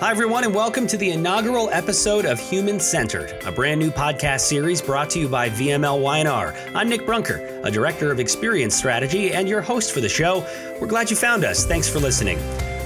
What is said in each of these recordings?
Hi, everyone, and welcome to the inaugural episode of Human Centered, a brand new podcast series brought to you by VMLY&R. I'm Nick Brunker, a director of experience strategy and your host for the show. We're glad you found us. Thanks for listening.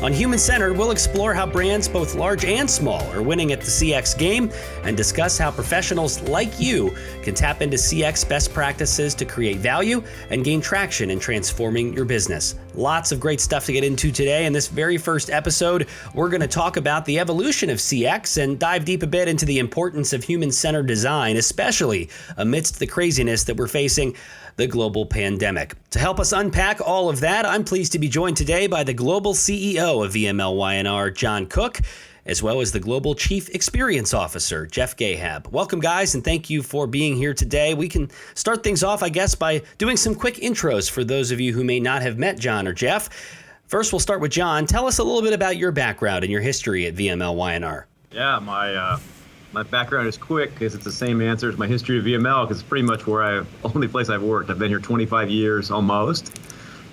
On Human Centered, we'll explore how brands both large and small are winning at the CX game and discuss how professionals like you can tap into CX best practices to create value and gain traction in transforming your business. Lots of great stuff to get into today. In this very first episode, we're going to talk about the evolution of CX and dive deep a bit into the importance of human-centered design, especially amidst the craziness that we're facing, the global pandemic. To help us unpack all of that, I'm pleased to be joined today by the global CEO of VMLY&R, John Cook, as well as the global chief experience officer, Jeff Geheb. Welcome, guys, and thank you for being here today. We can start things off, I guess, by doing some quick intros for those of you who may not have met John or Jeff. First, we'll start with John. Tell us a little bit about your background and your history at VMLY&R. Yeah, my background is quick because it's the same answer as my history of VML, because it's pretty much only place I've worked. I've been here 25 years almost.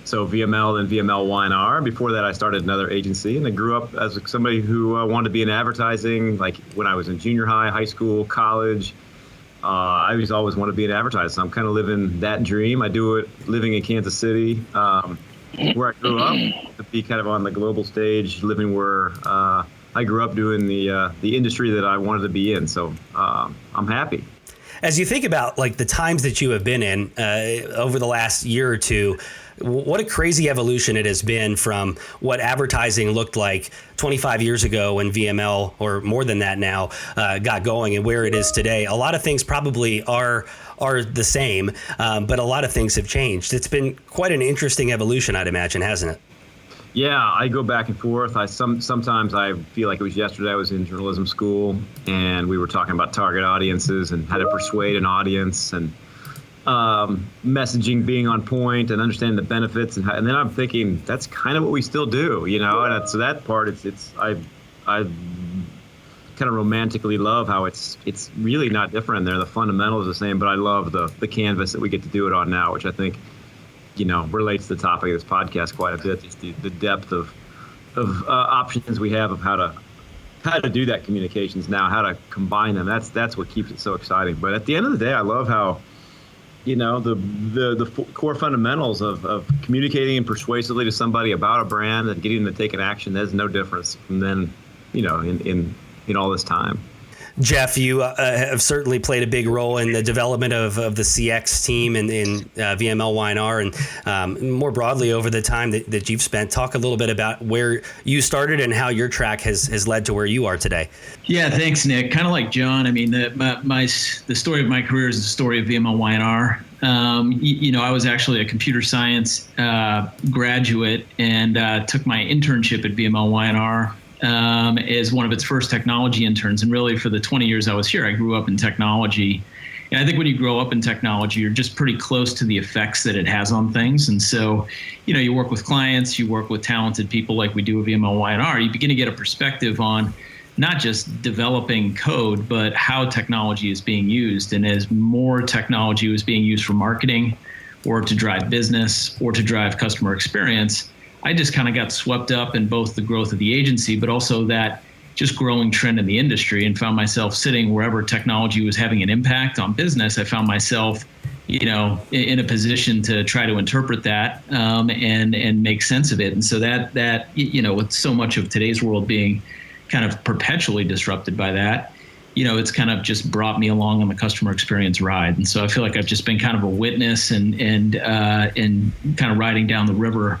So VML and VMLY&R. Before that, I started another agency, and I grew up as somebody who wanted to be in advertising. Like when I was in junior high school, college, I just always wanted to be in advertising. So I'm kind of living that dream. I do it living in Kansas City, where I grew up, to be kind of on the global stage, living where I grew up doing the industry that I wanted to be in. So I'm happy. As you think about like the times that you have been in over the last year or two, what a crazy evolution it has been from what advertising looked like 25 years ago when VML, or more than that now, got going, and where it is today. A lot of things probably are the same, but a lot of things have changed. It's been quite an interesting evolution, I'd imagine, hasn't it? Yeah, I go back and forth. Sometimes I feel like it was yesterday. I was in journalism school, and we were talking about target audiences and how to persuade an audience, and messaging being on point and understanding the benefits. And then I'm thinking that's kind of what we still do, you know. And so that part, I kind of romantically love how it's really not different there. The fundamentals are the same, but I love the canvas that we get to do it on now, which I think, you know, relates to the topic of this podcast quite a bit. Just the depth of options we have of how to do that communications now, how to combine them. That's what keeps it so exciting. But at the end of the day, I love how, you know, the core fundamentals of communicating and persuasively to somebody about a brand and getting them to take an action. There's no difference from then, you know, in all this time. Jeff, you have certainly played a big role in the development of the CX team in VMLY&R, and more broadly over the time that you've spent. Talk a little bit about where you started and how your track has led to where you are today. Yeah, thanks, Nick. Kind of like John, I mean, the story of my career is the story of VMLY&R. You know, I was actually a computer science graduate and took my internship at VMLY&R as one of its first technology interns. And really for the 20 years I was here, I grew up in technology. And I think when you grow up in technology, you're just pretty close to the effects that it has on things. And so, you know, you work with clients, you work with talented people like we do at VMLY&R, you begin to get a perspective on not just developing code, but how technology is being used. And as more technology was being used for marketing or to drive business or to drive customer experience, I just kind of got swept up in both the growth of the agency, but also that just growing trend in the industry, and found myself sitting wherever technology was having an impact on business. I found myself, you know, in a position to try to interpret that and make sense of it. And so that, you know, with so much of today's world being kind of perpetually disrupted by that, you know, it's kind of just brought me along on the customer experience ride. And so I feel like I've just been kind of a witness and kind of riding down the river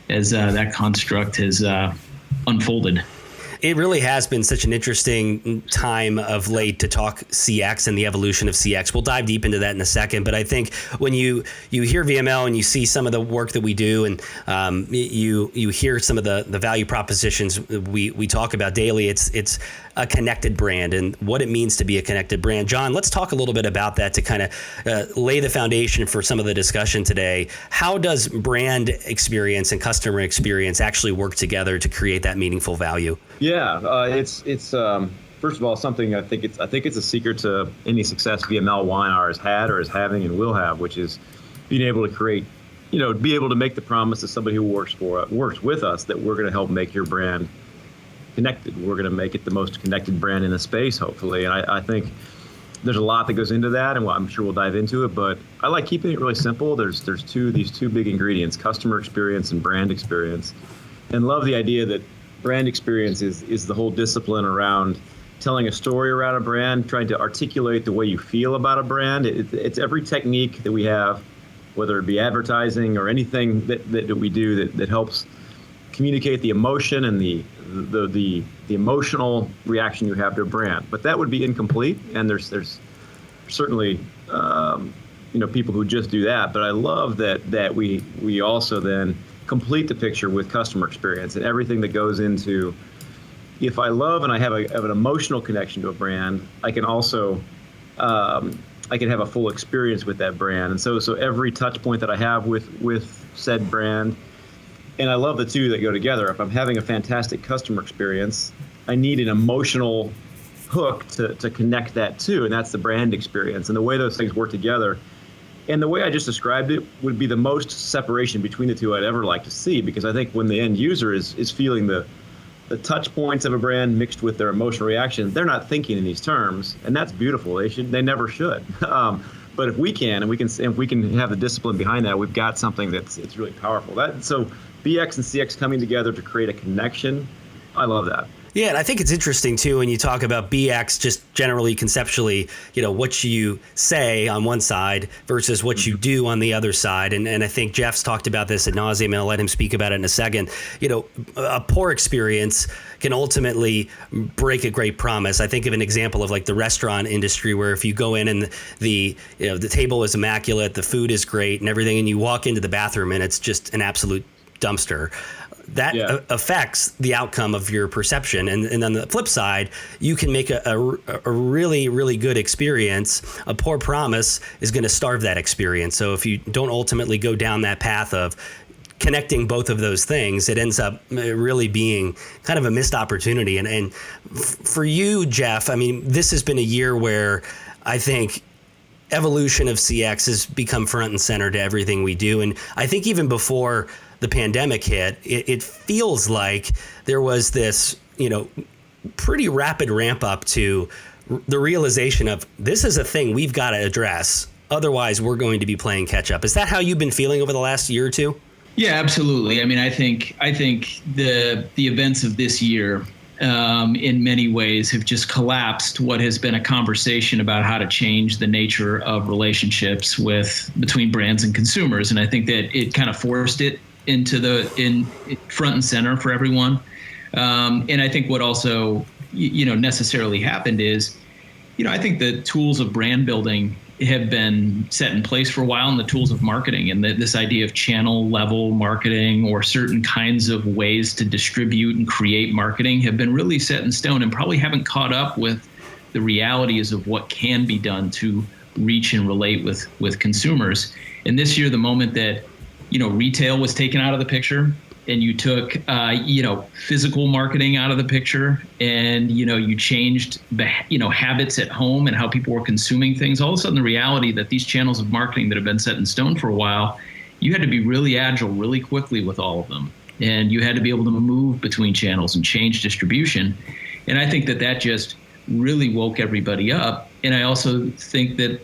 as that construct has unfolded. It really has been such an interesting time of late to talk CX and the evolution of CX. We'll dive deep into that in a second. But I think when you hear VML and you see some of the work that we do, and you hear some of the value propositions we talk about daily, it's a connected brand and what it means to be a connected brand. John, let's talk a little bit about that to kind of lay the foundation for some of the discussion today. How does brand experience and customer experience actually work together to create that meaningful value? Yeah, it's first of all something I think it's a secret to any success VMLY&R has had or is having and will have, which is being able to create, you know, be able to make the promise to somebody who works with us that we're going to help make your brand connected. We're going to make it the most connected brand in the space, hopefully. And I think there's a lot that goes into that, and I'm sure we'll dive into it. But I like keeping it really simple. There's these two big ingredients: customer experience and brand experience. And love the idea that brand experience is the whole discipline around telling a story around a brand, trying to articulate the way you feel about a brand. It's every technique that we have, whether it be advertising or anything that we do that helps communicate the emotion and the emotional reaction you have to a brand. But that would be incomplete, and there's certainly people who just do that. But I love that we also then complete the picture with customer experience and everything that goes into. If I love and I have an emotional connection to a brand, I can also I can have a full experience with that brand. And so every touch point that I have with said brand. And I love the two that go together. If I'm having a fantastic customer experience, I need an emotional hook to connect that to, and that's the brand experience. And the way those things work together, and the way I just described it, would be the most separation between the two I'd ever like to see, because I think when the end user is feeling the touch points of a brand mixed with their emotional reaction, they're not thinking in these terms, and that's beautiful. They never should. But if we can, and we can have the discipline behind that, we've got something it's really powerful. So BX and CX coming together to create a connection, I love that. Yeah, and I think it's interesting too when you talk about BX, just generally conceptually, what you say on one side versus what you do on the other side. And I think Jeff's talked about this ad nauseum, and I'll let him speak about it in a second. A poor experience can ultimately break a great promise. I think of an example of like the restaurant industry, where if you go in and the table is immaculate, the food is great and everything, and you walk into the bathroom and it's just an absolute dumpster, that affects the outcome of your perception. And on the flip side, you can make a really, really good experience. A poor promise is going to starve that experience. So if you don't ultimately go down that path of connecting both of those things, it ends up really being kind of a missed opportunity. And for you, Jeff, I mean, this has been a year where I think evolution of CX has become front and center to everything we do. And I think even before the pandemic hit, it feels like there was this, pretty rapid ramp up to the realization of this is a thing we've got to address. Otherwise, we're going to be playing catch up. Is that how you've been feeling over the last year or two? Yeah, absolutely. I mean, I think the events of this year, in many ways, have just collapsed what has been a conversation about how to change the nature of relationships between brands and consumers. And I think that it kind of forced it in front and center for everyone. And I think what also, necessarily happened is, I think the tools of brand building have been set in place for a while, and the tools of marketing and this idea of channel level marketing or certain kinds of ways to distribute and create marketing have been really set in stone, and probably haven't caught up with the realities of what can be done to reach and relate with consumers. And this year, the moment that retail was taken out of the picture, and you took, physical marketing out of the picture, and, you changed, habits at home and how people were consuming things. All of a sudden, the reality that these channels of marketing that have been set in stone for a while, you had to be really agile really quickly with all of them. And you had to be able to move between channels and change distribution. And I think that just really woke everybody up. And I also think that,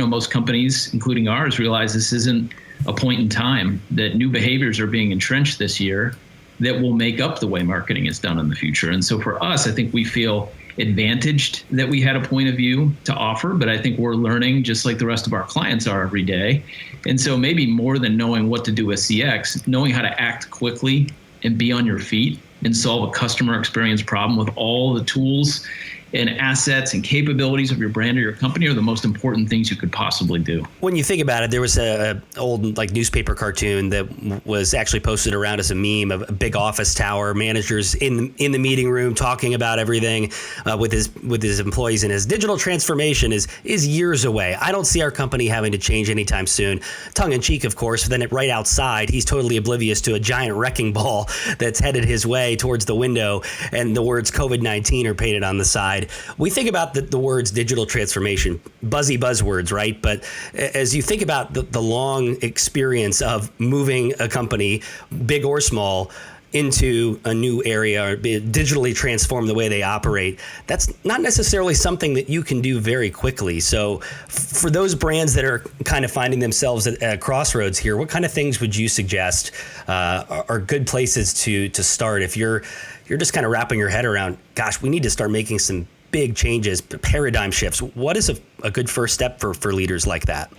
most companies, including ours, realize this isn't a point in time, that new behaviors are being entrenched this year that will make up the way marketing is done in the future. And so for us, I think we feel advantaged that we had a point of view to offer, but I think we're learning just like the rest of our clients are every day. And so maybe more than knowing what to do with CX, knowing how to act quickly and be on your feet and solve a customer experience problem with all the tools and assets and capabilities of your brand or your company are the most important things you could possibly do. When you think about it, there was a old newspaper cartoon that was actually posted around as a meme of a big office tower, managers in the meeting room talking about everything with his employees, and his digital transformation is years away. I don't see our company having to change anytime soon. Tongue in cheek, of course, but then right outside, he's totally oblivious to a giant wrecking ball that's headed his way towards the window, and the words COVID-19 are painted on the side. We think about the words digital transformation, buzzy buzzwords, right? But as you think about the long experience of moving a company, big or small, into a new area or digitally transform the way they operate, that's not necessarily something that you can do very quickly. So for those brands that are kind of finding themselves at a crossroads here, what kind of things would you suggest are good places to start if you're just kind of wrapping your head around, gosh, we need to start making some big changes, paradigm shifts? What is a good first step for leaders like that?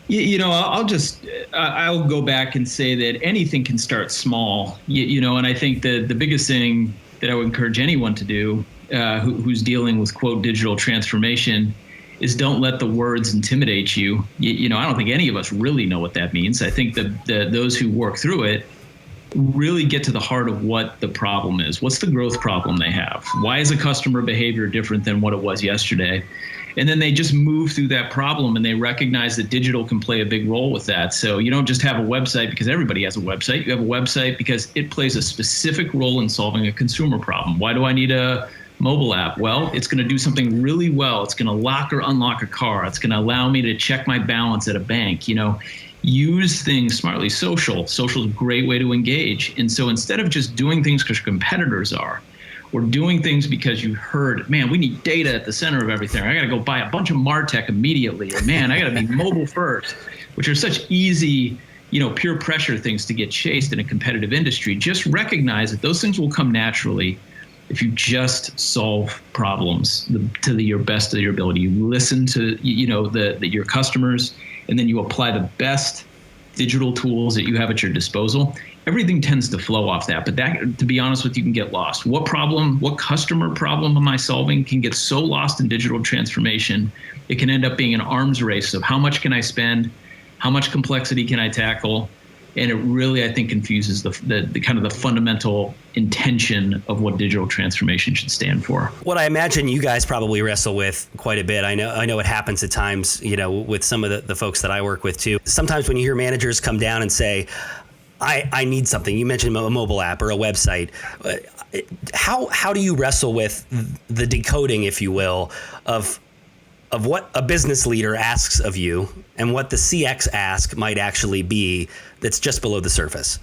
I'll go back and say that anything can start small, and I think the biggest thing that I would encourage anyone to do who's dealing with, quote, digital transformation is don't let the words intimidate you. I don't think any of us really know what that means. I think that those who work through it really get to the heart of what the problem is. What's the growth problem they have? Why is a customer behavior different than what it was yesterday? And then they just move through that problem and they recognize that digital can play a big role with that. So you don't just have a website because everybody has a website. You have a website because it plays a specific role in solving a consumer problem. Why do I need a mobile app? Well, it's going to do something really well. It's going to lock or unlock a car. It's going to allow me to check my balance at a bank. Use things smartly. Social is a great way to engage. And so instead of just doing things because your competitors are, or doing things because you heard, man, we need data at the center of everything. I got to go buy a bunch of MarTech immediately. Or man, I got to be mobile first, which are such easy, peer pressure things to get chased in a competitive industry. Just recognize that those things will come naturally if you just solve problems to your best of your ability. You listen to, your customers, and then you apply the best digital tools that you have at your disposal. Everything tends to flow off that, but that, to be honest with you, can get lost. What customer problem am I solving can get so lost in digital transformation, it can end up being an arms race of how much can I spend, how much complexity can I tackle, and it really, I think, confuses the kind of the fundamental intention of what digital transformation should stand for. What I imagine you guys probably wrestle with quite a bit. I know it happens at times, with some of the folks that I work with too. Sometimes when you hear managers come down and say, I need something. You mentioned a mobile app or a website. How do you wrestle with the decoding, if you will, of what a business leader asks of you and what the CX ask might actually be that's just below the surface?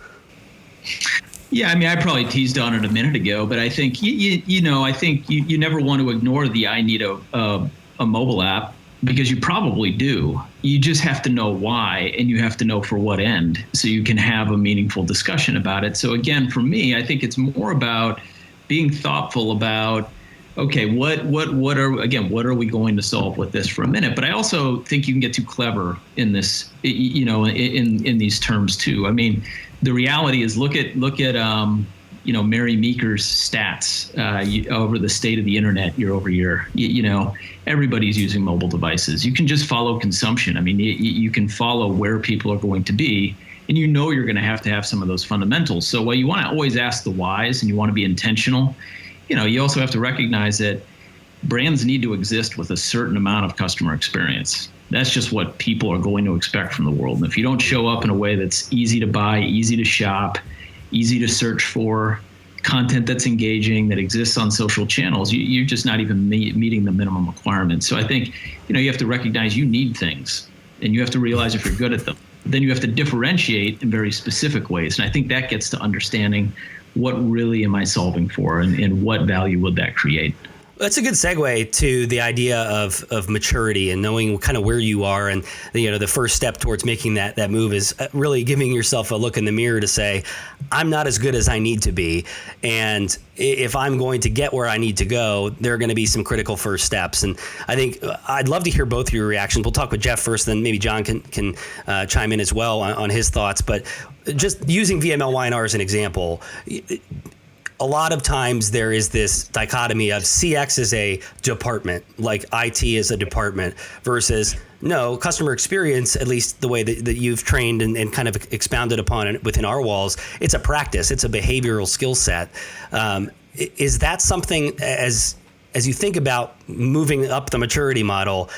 Yeah, I probably teased on it a minute ago, but I think I think you never want to ignore the I need a mobile app, because you probably do. You just have to know why, and you have to know for what end, so you can have a meaningful discussion about it. So again, for me, I think it's more about being thoughtful about, okay, what are we going to solve with this for a minute? But I also think you can get too clever in this, in these terms too. The reality is, look at Mary Meeker's stats over the state of the internet year over year. Everybody's using mobile devices. You can just follow consumption. You can follow where people are going to be, and you're going to have some of those fundamentals. So while you want to always ask the whys and you want to be intentional, you also have to recognize that brands need to exist with a certain amount of customer experience. That's just what people are going to expect from the world. And if you don't show up in a way that's easy to buy, easy to shop, easy to search for, content that's engaging, that exists on social channels, you're just not even meeting the minimum requirements. So I think, you have to recognize you need things, and you have to realize if you're good at them. Then you have to differentiate in very specific ways. And I think that gets to understanding what really am I solving for, and what value would that create. That's a good segue to the idea of maturity and knowing kind of where you are. And, the first step towards making that move is really giving yourself a look in the mirror to say, I'm not as good as I need to be. And if I'm going to get where I need to go, there are going to be some critical first steps. And I think I'd love to hear both of your reactions. We'll talk with Jeff first, then maybe John can chime in as well on his thoughts. But just using VMLY&R as an example, a lot of times there is this dichotomy of CX as a department, like IT is a department, versus no, customer experience, at least the way that you've trained and kind of expounded upon it within our walls, it's a practice, it's a behavioral skill set. Is that something, as you think about moving up the maturity model,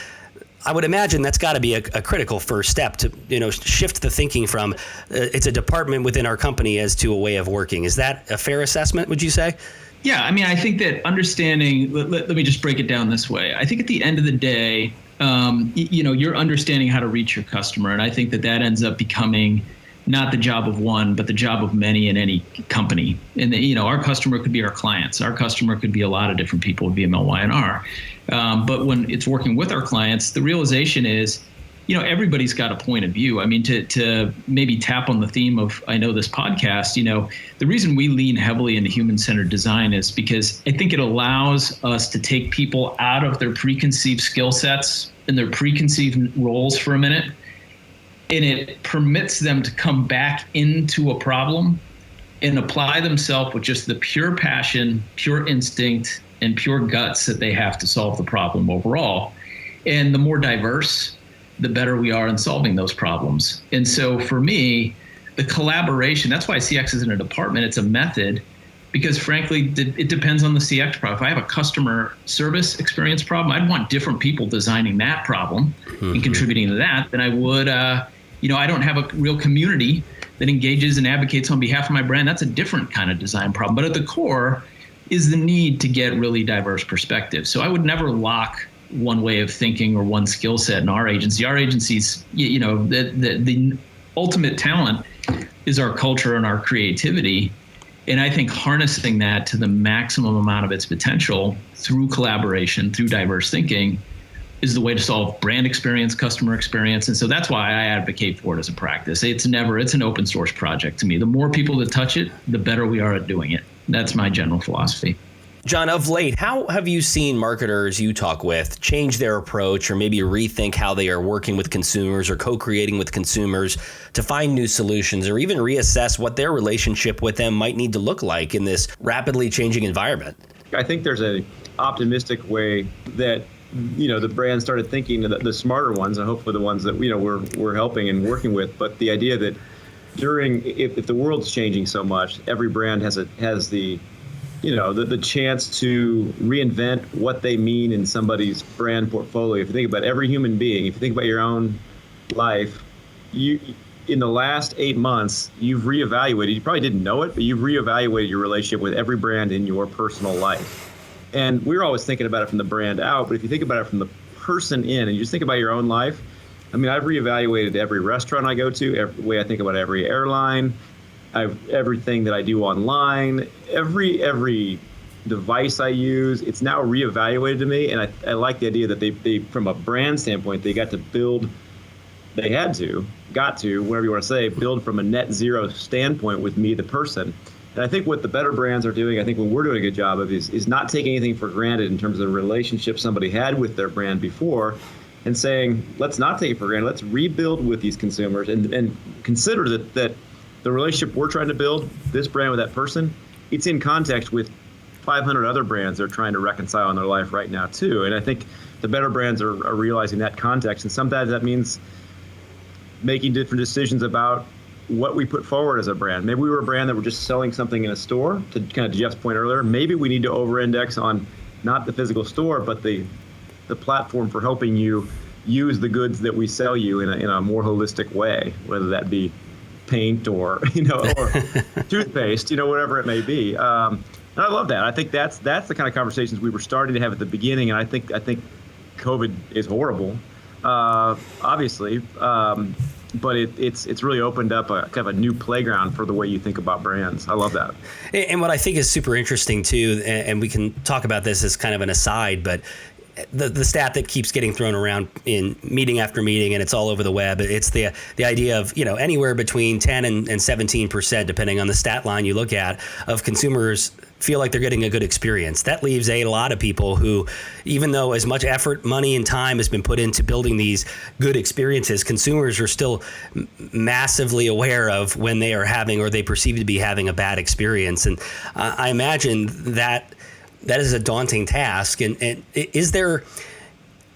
I would imagine that's got to be a critical first step to, shift the thinking from it's a department within our company as to a way of working. Is that a fair assessment, would you say? Yeah, I think that understanding, let me just break it down this way. I think at the end of the day, you're understanding how to reach your customer. And I think that ends up becoming not the job of one, but the job of many in any company. And our customer could be our clients. Our customer could be a lot of different people at VMLY&R. But when it's working with our clients, the realization is, everybody's got a point of view. I mean, to maybe tap on the theme of, I know this podcast, the reason we lean heavily into human-centered design is because I think it allows us to take people out of their preconceived skill sets and their preconceived roles for a minute. And it permits them to come back into a problem and apply themselves with just the pure passion, pure instinct, and pure guts that they have to solve the problem overall. And the more diverse, the better we are in solving those problems. And so for me, the collaboration, that's why CX isn't a department, it's a method, because frankly, it depends on the CX problem. If I have a customer service experience problem, I'd want different people designing that problem and contributing to that than I would, I don't have a real community that engages and advocates on behalf of my brand. That's a different kind of design problem. But at the core is the need to get really diverse perspectives. So I would never lock one way of thinking or one skill set in our agency. Our agency's, the ultimate talent is our culture and our creativity. And I think harnessing that to the maximum amount of its potential through collaboration, through diverse thinking, is the way to solve brand experience, customer experience. And so that's why I advocate for it as a practice. It's an open source project to me. The more people that touch it, the better we are at doing it. That's my general philosophy. John, of late, how have you seen marketers you talk with change their approach or maybe rethink how they are working with consumers or co-creating with consumers to find new solutions or even reassess what their relationship with them might need to look like in this rapidly changing environment? I think there's an optimistic way that the brand started thinking, the smarter ones, and hopefully the ones that we're helping and working with. But the idea that if the world's changing so much, every brand has the chance to reinvent what they mean in somebody's brand portfolio. If you think about every human being, if you think about your own life, in the last 8 months, you've reevaluated. You probably didn't know it, but you've reevaluated your relationship with every brand in your personal life. And we're always thinking about it from the brand out, but if you think about it from the person in, and you just think about your own life, I mean, I've reevaluated every restaurant I go to, every way I think about every airline, everything that I do online, every device I use. It's now reevaluated to me, and I like the idea that they from a brand standpoint, they got to, whatever you want to say, build from a net zero standpoint with me, the person. And I think what the better brands are doing, I think what we're doing a good job of is not taking anything for granted in terms of the relationship somebody had with their brand before and saying, let's not take it for granted. Let's rebuild with these consumers and consider that the relationship we're trying to build, this brand with that person, it's in context with 500 other brands they're trying to reconcile in their life right now too. And I think the better brands are realizing that context. And sometimes that means making different decisions about what we put forward as a brand. Maybe we were a brand that were just selling something in a store, to kind of Jeff's point earlier. Maybe we need to over-index on not the physical store, but the platform for helping you use the goods that we sell you in a more holistic way, whether that be paint or or toothpaste, whatever it may be. And I love that. I think that's the kind of conversations we were starting to have at the beginning. And I think COVID is horrible, obviously. But it's really opened up a kind of a new playground for the way you think about brands. I love that. And what I think is super interesting too, and we can talk about this as kind of an aside, but the stat that keeps getting thrown around in meeting after meeting, and it's all over the web, it's the idea of anywhere between 10 and 17%, depending on the stat line you look at, of consumers feel like they're getting a good experience. That leaves a lot of people who, even though as much effort, money, and time has been put into building these good experiences, consumers are still massively aware of when they are having or they perceive to be having a bad experience. And I imagine that is a daunting task. And is there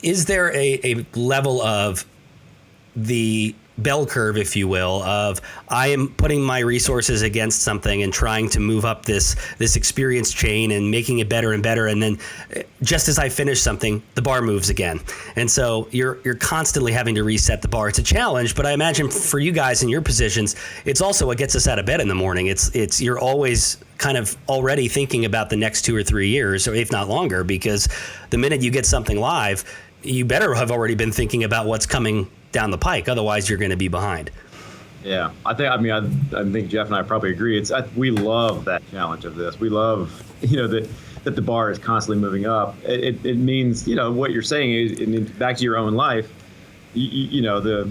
a level of the bell curve, if you will, of I am putting my resources against something and trying to move up this experience chain and making it better and better, and then just as I finish something, the bar moves again, and so you're constantly having to reset the bar. It's a challenge, but I imagine for you guys in your positions, it's also what gets us out of bed in the morning. It's you're always kind of already thinking about the next 2 or 3 years, or if not longer, because the minute you get something live, you better have already been thinking about what's coming down the pike. Otherwise, you're going to be behind. Yeah, I think Jeff and I probably agree. We love that challenge of this. We love, that the bar is constantly moving up. It means, what you're saying is, and back to your own life, you're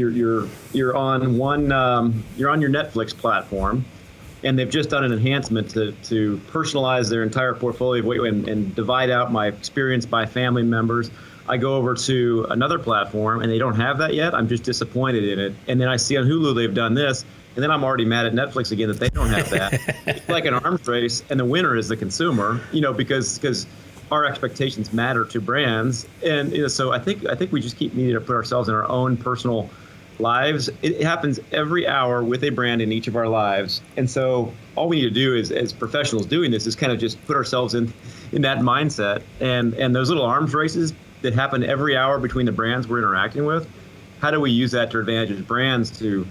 on you're on your Netflix platform, and they've just done an enhancement to personalize their entire portfolio and divide out my experience by family members. I go over to another platform and they don't have that yet. I'm just disappointed in it. And then I see on Hulu they've done this, and then I'm already mad at Netflix again that they don't have that. It's like an arms race, and the winner is the consumer, because our expectations matter to brands. And so I think we just keep needing to put ourselves in our own personal lives. It happens every hour with a brand in each of our lives. And so all we need to do is, as professionals doing this, is kind of just put ourselves in that mindset. And those little arms races that happen every hour between the brands we're interacting with, how do we use that to advantage as brands to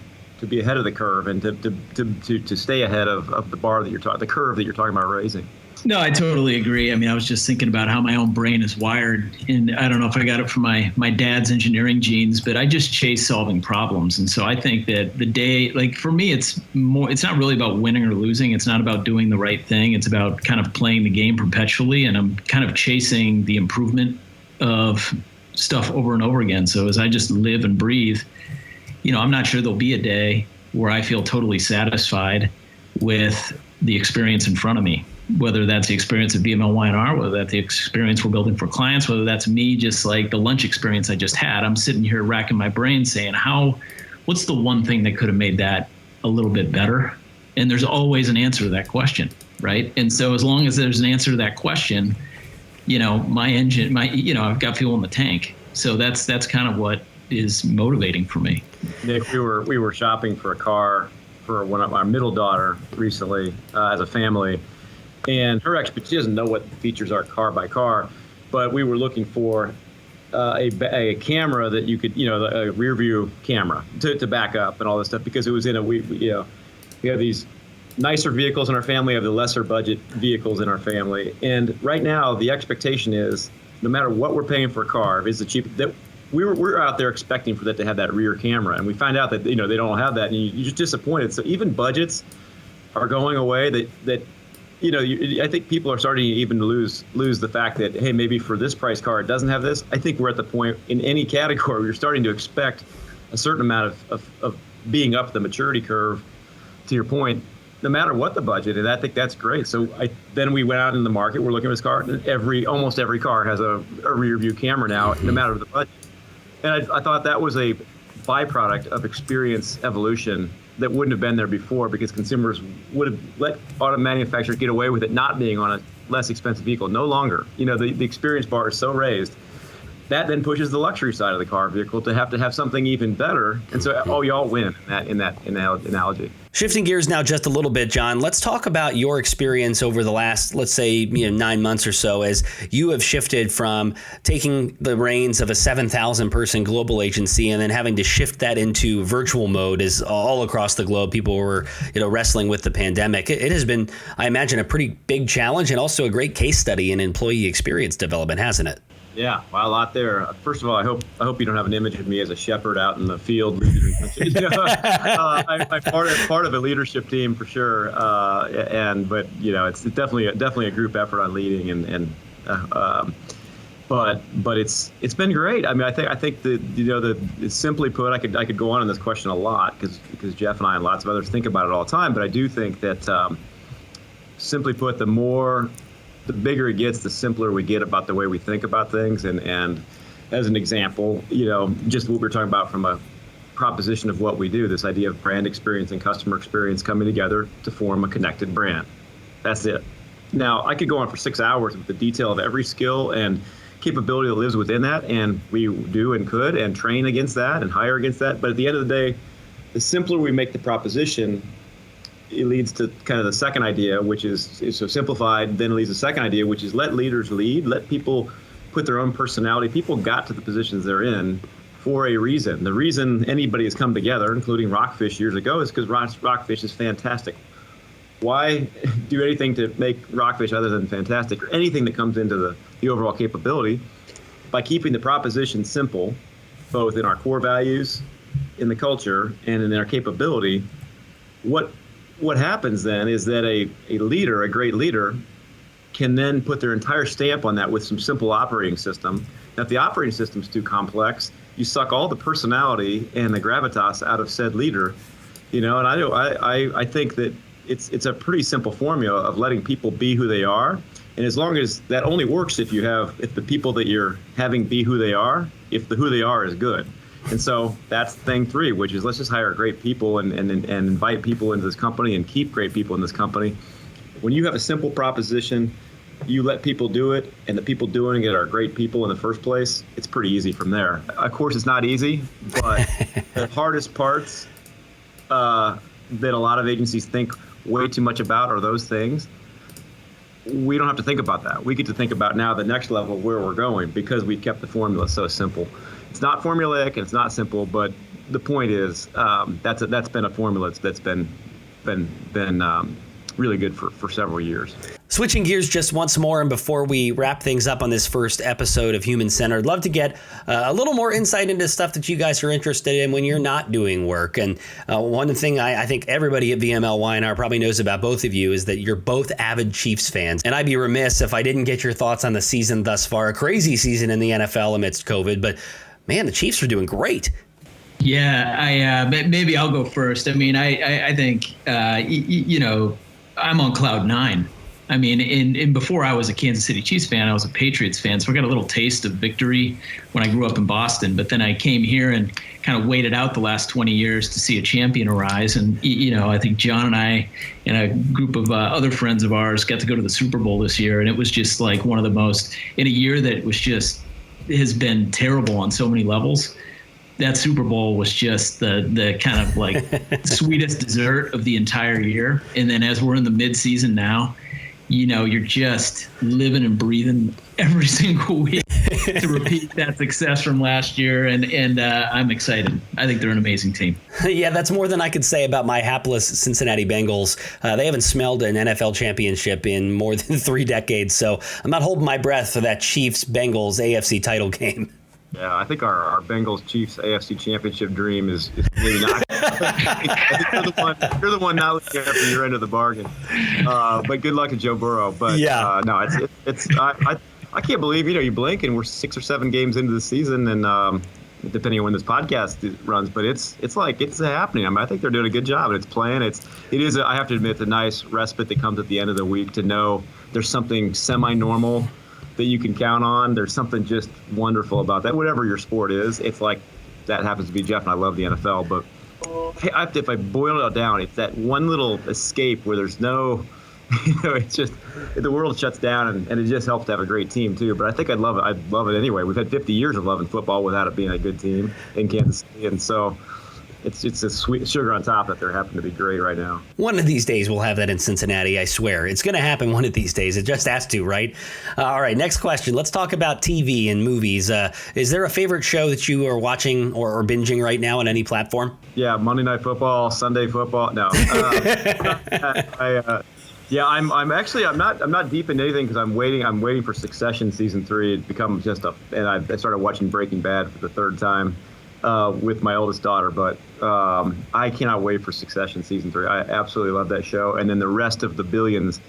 be ahead of the curve and to stay ahead of the bar that the curve that you're talking about raising? No, I totally agree. I mean, I was just thinking about how my own brain is wired, and I don't know if I got it from my dad's engineering genes, but I just chase solving problems. And so I think that the day, like for me, it's not really about winning or losing. It's not about doing the right thing. It's about kind of playing the game perpetually, and I'm kind of chasing the improvement of stuff over and over again. So as I just live and breathe, I'm not sure there'll be a day where I feel totally satisfied with the experience in front of me, whether that's the experience of VMLY&R, whether that's the experience we're building for clients, whether that's me, just like the lunch experience I just had. I'm sitting here racking my brain saying, what's the one thing that could have made that a little bit better? And there's always an answer to that question, right? And so as long as there's an answer to that question, I've got fuel in the tank. So that's kind of what is motivating for me. Nick, we were shopping for a car for one of our middle daughter recently as a family, and her expertise, she doesn't know what the features are car by car, but we were looking for a camera that you could, a rear view camera to back up and all this stuff, because it was in we have these nicer vehicles in our family, we have the lesser budget vehicles in our family. And right now, the expectation is no matter what we're paying for a car, if it's the cheap, that we're out there expecting for that to have that rear camera. And we find out that, they don't have that, and you're just disappointed. So even budgets are going away that I think people are starting to even lose the fact that, hey, maybe for this price car, it doesn't have this. I think we're at the point in any category where you're starting to expect a certain amount of being up the maturity curve, to your point, no matter what the budget. And I think that's great. So then we went out in the market, we're looking at this car, and almost every car has a rear view camera now, no matter the budget. And I thought that was a byproduct of experience evolution that wouldn't have been there before, because consumers would have let auto manufacturers get away with it not being on a less expensive vehicle. No longer. The experience bar is so raised. That then pushes the luxury side of the car vehicle to have something even better. And so, y'all win in that analogy. Shifting gears now just a little bit, John, let's talk about your experience over the last, let's say, 9 months or so, as you have shifted from taking the reins of a 7,000 person global agency and then having to shift that into virtual mode as all across the globe people were, wrestling with the pandemic. It has been, I imagine, a pretty big challenge and also a great case study in employee experience development, hasn't it? Yeah, well, a lot there. First of all, I hope you don't have an image of me as a shepherd out in the field. I'm part of a leadership team for sure, but it's definitely a group effort on leading, but it's been great. I mean, I think that simply put, I could go on in this question a lot because Jeff and I and lots of others think about it all the time, but I do think that simply put, the bigger it gets, the simpler we get about the way we think about things. And as an example, just what we're talking about from a proposition of what we do, this idea of brand experience and customer experience coming together to form a connected brand. That's it. Now, I could go on for 6 hours with the detail of every skill and capability that lives within that, and we do and could and train against that and hire against that. But at the end of the day, the simpler we make the proposition, it leads to kind of the second idea, which is so simplified. Then it leads to the second idea, which is let leaders lead, let people put their own personality. People got to the positions they're in for a reason. The reason anybody has come together, including Rockfish years ago, is because Rockfish is fantastic. Why do anything to make Rockfish other than fantastic, or anything that comes into the overall capability? By keeping the proposition simple, both in our core values in the culture and in their capability, what happens then is that a great leader, can then put their entire stamp on that with some simple operating system. Now, if the operating system's too complex, you suck all the personality and the gravitas out of said leader. And I think that it's a pretty simple formula of letting people be who they are. And as long as that only works if the people that you're having be who they are, if the who they are is good. And so that's thing 3, which is let's just hire great people and invite people into this company and keep great people in this company. When you have a simple proposition, you let people do it, and the people doing it are great people in the first place, it's pretty easy from there. Of course, it's not easy, but the hardest parts that a lot of agencies think way too much about are those things. We don't have to think about that. We get to think about now the next level where we're going, because we've kept the formula so simple. It's not formulaic and it's not simple, but the point is that's been a formula that's been really good for several years. Switching gears just once more, and before we wrap things up on this first episode of Human Centered, I'd love to get a little more insight into stuff that you guys are interested in when you're not doing work. And one thing I think everybody at VMLY&R probably knows about both of you is that you're both avid Chiefs fans. And I'd be remiss if I didn't get your thoughts on the season thus far. A crazy season in the NFL amidst COVID, but man, the Chiefs are doing great. Yeah, maybe I'll go first. I mean, I think, I'm on cloud 9. I mean, in before I was a Kansas City Chiefs fan, I was a Patriots fan. So I got a little taste of victory when I grew up in Boston. But then I came here and kind of waited out the last 20 years to see a champion arise. And, I think John and I and a group of other friends of ours got to go to the Super Bowl this year. And it was just like one of the most, in a year that has been terrible on so many levels. That Super Bowl was just the kind of like sweetest dessert of the entire year. And then as we're in the mid-season now, you're just living and breathing every single week to repeat that success from last year. And I'm excited. I think they're an amazing team. Yeah, that's more than I could say about my hapless Cincinnati Bengals. They haven't smelled an NFL championship in more than 3 decades. So I'm not holding my breath for that Chiefs-Bengals AFC title game. Yeah, I think our Bengals-Chiefs AFC Championship dream is maybe not. I think you're the one not looking after your end of the bargain. But good luck to Joe Burrow. But yeah, no, I can't believe you blink and we're 6 or 7 games into the season, and depending on when this podcast runs, but it's happening. I mean, I think they're doing a good job, and it's playing. It is. I have to admit, the nice respite that comes at the end of the week to know there's something semi-normal that you can count on. There's something just wonderful about that. Whatever your sport is, it's like that happens to be Jeff, and I love the NFL. But if I boil it down, it's that one little escape where there's no, it's just the world shuts down, and it just helps to have a great team too. But I think I'd love it. I'd love it anyway. We've had 50 years of loving football without it being a good team in Kansas City, and so it's a sweet sugar on top that they're happening to be great right now. One of these days we'll have that in Cincinnati, I swear. It's going to happen one of these days. It just has to, right? All right, next question. Let's talk about TV and movies. Is there a favorite show that you are watching or binging right now on any platform? Yeah, Monday Night Football, Sunday Football. No. I'm not deep into anything because I'm waiting for Succession season 3. It becomes and I started watching Breaking Bad for the 3rd time with my oldest daughter, but I cannot wait for Succession season 3. I absolutely love that show, and then the rest of the Billions.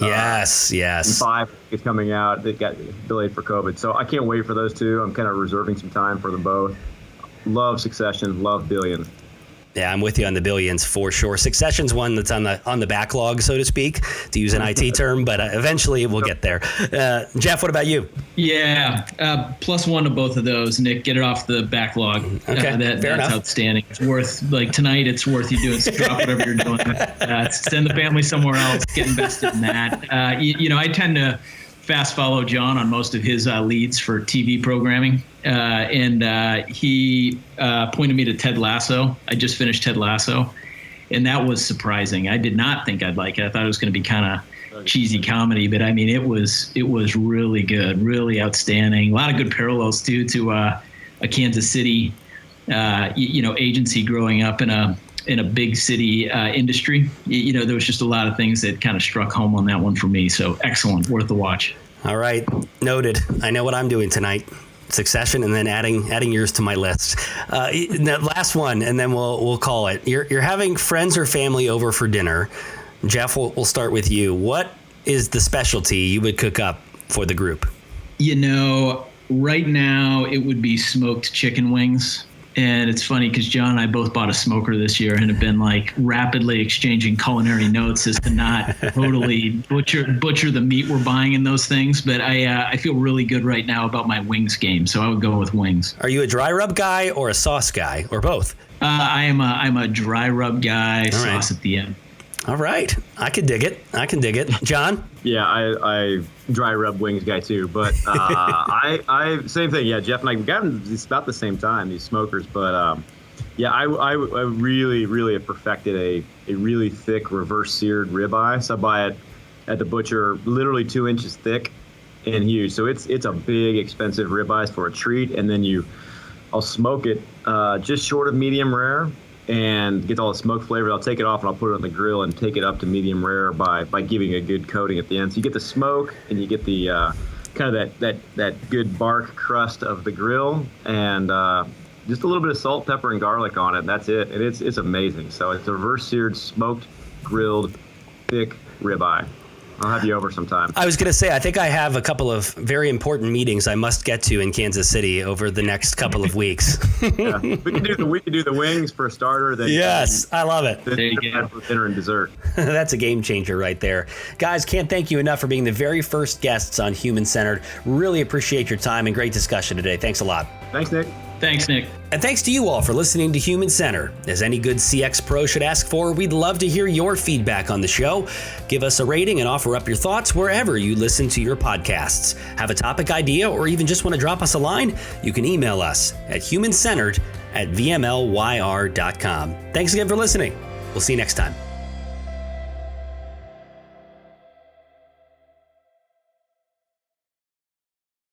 Yes. 5 is coming out. It got delayed for COVID, so I can't wait for those 2. I'm kind of reserving some time for them both. Love Succession. Love Billions. Yeah, I'm with you on the Billions for sure. Succession's one that's on the backlog, so to speak, to use an IT term, but eventually we'll get there. Jeff, what about you? Yeah, +1 to both of those. Nick, get it off the backlog. Okay, that's enough. Outstanding. It's worth, tonight, it's worth you doing. Drop whatever you're doing. Send the family somewhere else. Get invested in that. I tend to fast follow John on most of his leads for TV programming. And he pointed me to Ted Lasso. I just finished Ted Lasso, and that was surprising. I did not think I'd like it. I thought it was going to be kind of cheesy comedy, but I mean, it was really good, really outstanding. A lot of good parallels too to a Kansas City, agency growing up in a big city industry. There was just a lot of things that kind of struck home on that one for me. So excellent, worth the watch. All right, noted. I know what I'm doing tonight. Succession, and then adding yours to my list. The last one, and then we'll call it. You're having friends or family over for dinner. Jeff, we'll start with you. What is the specialty you would cook up for the group? Right now it would be smoked chicken wings. And it's funny because John and I both bought a smoker this year and have been like rapidly exchanging culinary notes as to not totally butcher the meat we're buying in those things. But I feel really good right now about my wings game, so I would go with wings. Are you a dry rub guy or a sauce guy, or both? I'm a dry rub guy, sauce at the end. All right. I can dig it. John? Yeah, I dry rub wings guy too, but I same thing. Yeah, Jeff and I got them about the same time, these smokers, but I really have perfected a really thick reverse seared ribeye. So I buy it at the butcher, literally 2 inches thick and huge. So it's a big, expensive ribeye for a treat, and then I'll smoke it just short of medium rare and get all the smoke flavor. I'll take it off and I'll put it on the grill and take it up to medium rare by giving a good coating at the end. So you get the smoke and you get the kind of that good bark crust of the grill, and just a little bit of salt, pepper, and garlic on it. And that's it. And it's amazing. So it's a reverse seared, smoked, grilled, thick ribeye. I'll have you over sometime. I was going to say, I think I have a couple of very important meetings I must get to in Kansas City over the next couple of weeks. Yeah. We can do the wings for a starter. Then yes, I love it. There you go. For dinner and dessert. That's a game changer right there. Guys, can't thank you enough for being the very first guests on Human Centered. Really appreciate your time and great discussion today. Thanks a lot. Thanks, Nick. Thanks, Nick. And thanks to you all for listening to Human Centered. As any good CX pro should ask for, we'd love to hear your feedback on the show. Give us a rating and offer up your thoughts wherever you listen to your podcasts. Have a topic idea or even just want to drop us a line? You can email us at humancentered@vmlyr.com. Thanks again for listening. We'll see you next time.